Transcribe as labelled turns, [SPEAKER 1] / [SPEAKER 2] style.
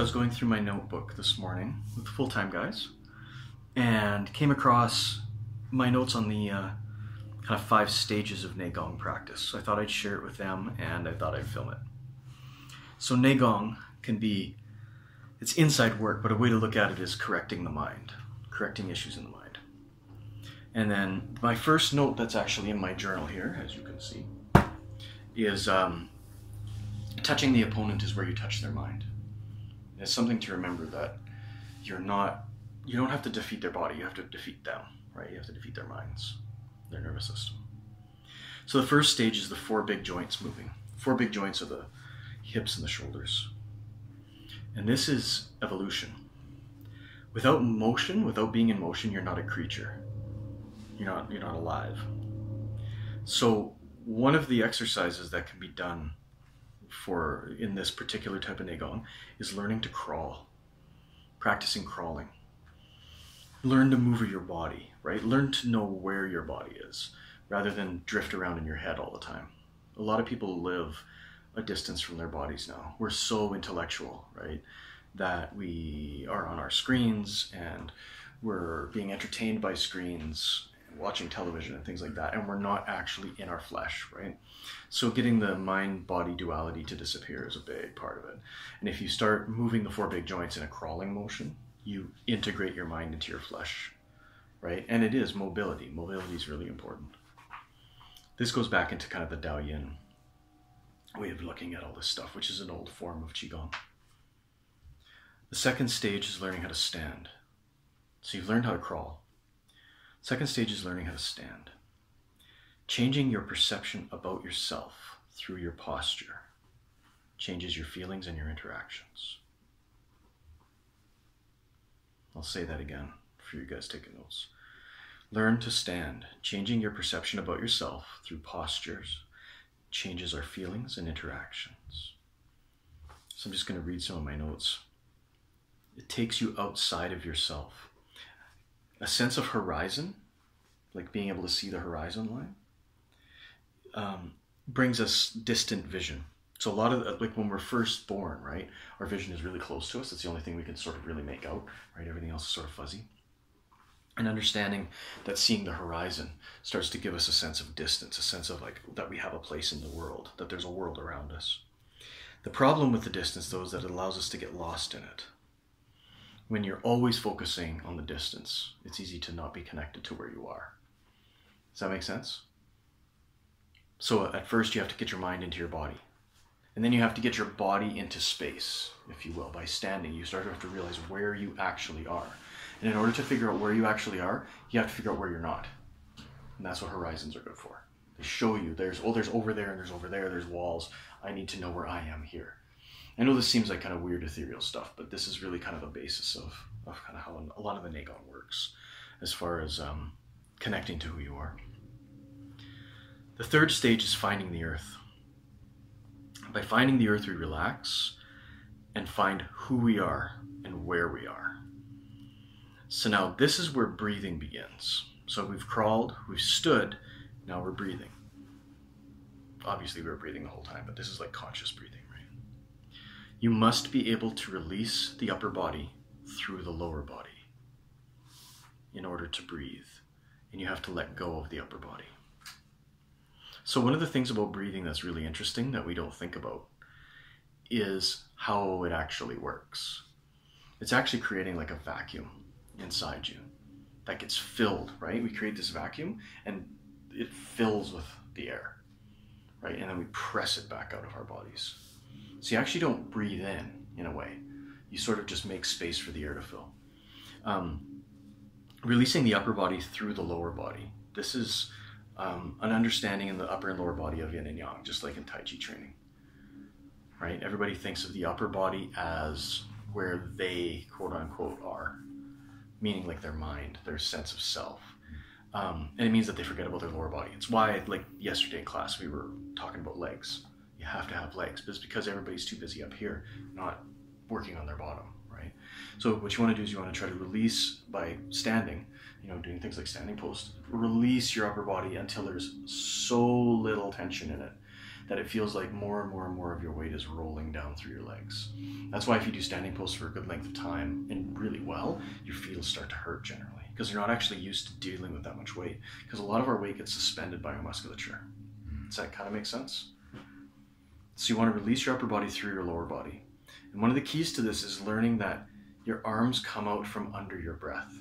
[SPEAKER 1] was going through my notebook this morning with the full-time guys and came across my notes on the kind of 5 stages of Neigong practice. So I thought I'd share it with them and I thought I'd film it. So Neigong can be, it's inside work, but a way to look at it is correcting the mind, correcting issues in the mind. And then my first note that's actually in my journal here, as you can see, is touching the opponent is where you touch their mind. It's something to remember that you don't have to defeat their body, you have to defeat them, right? You have to defeat their minds, their nervous system. So the first stage is the 4 big joints moving. 4 big joints are the hips and the shoulders. And this is evolution. Without motion, without being in motion, you're not a creature. You're not alive. So one of the exercises that can be done in this particular type of Neigong is learning to crawl, practicing crawling. Learn to move your body, right? Learn to know where your body is rather than drift around in your head all the time. A lot of people live a distance from their bodies now. We're so intellectual, right? That we are on our screens and we're being entertained by screens, watching television and things like that, and we're not actually in our flesh, right? So getting the mind-body duality to disappear is a big part of it. And if you start moving the 4 big joints in a crawling motion, you integrate your mind into your flesh, right? And it is mobility. Mobility is really important. This goes back into kind of the Dao Yin way of looking at all this stuff, which is an old form of Qigong. The second stage is learning how to stand. So you've learned how to crawl. Second stage is learning how to stand. Changing your perception about yourself through your posture changes your feelings and your interactions. I'll say that again for you guys taking notes. Learn to stand. Changing your perception about yourself through postures changes our feelings and interactions. So I'm just going to read some of my notes. It takes you outside of yourself. A sense of horizon, like being able to see the horizon line, brings us distant vision. So a lot of, like when we're first born, right, our vision is really close to us. It's the only thing we can sort of really make out, right? Everything else is sort of fuzzy. And understanding that seeing the horizon starts to give us a sense of distance, a sense of like that we have a place in the world, that there's a world around us. The problem with the distance, though, is that it allows us to get lost in it. When you're always focusing on the distance, it's easy to not be connected to where you are. Does that make sense? So at first you have to get your mind into your body. And then you have to get your body into space, if you will. By standing, you start to have to realize where you actually are. And in order to figure out where you actually are, you have to figure out where you're not. And that's what horizons are good for. They show you, there's over there and there's over there, there's walls. I need to know where I am here. I know this seems like kind of weird ethereal stuff, but this is really kind of the basis of kind of how a lot of the Neigong works as far as connecting to who you are. The third stage is finding the earth. By finding the earth, we relax and find who we are and where we are. So now this is where breathing begins. So we've crawled, we've stood, now we're breathing. Obviously we were breathing the whole time, but this is like conscious breathing. You must be able to release the upper body through the lower body in order to breathe. And you have to let go of the upper body. So one of the things about breathing that's really interesting that we don't think about is how it actually works. It's actually creating like a vacuum inside you that gets filled, right? We create this vacuum and it fills with the air, right? And then we press it back out of our bodies. So you actually don't breathe in a way. You sort of just make space for the air to fill. Releasing the upper body through the lower body. This is an understanding in the upper and lower body of yin and yang, just like in Tai Chi training, right? Everybody thinks of the upper body as where they, quote unquote, are, meaning like their mind, their sense of self. And it means that they forget about their lower body. It's why, like yesterday in class, we were talking about legs. You have to have legs, but it's because everybody's too busy up here, not working on their bottom, right? So what you want to do is you want to try to release by standing, doing things like standing post, release your upper body until there's so little tension in it that it feels like more and more and more of your weight is rolling down through your legs. That's why if you do standing pose for a good length of time and really well, your feet will start to hurt generally, because you're not actually used to dealing with that much weight, because a lot of our weight gets suspended by our musculature. Does that kind of make sense? So you want to release your upper body through your lower body. And one of the keys to this is learning that your arms come out from under your breath.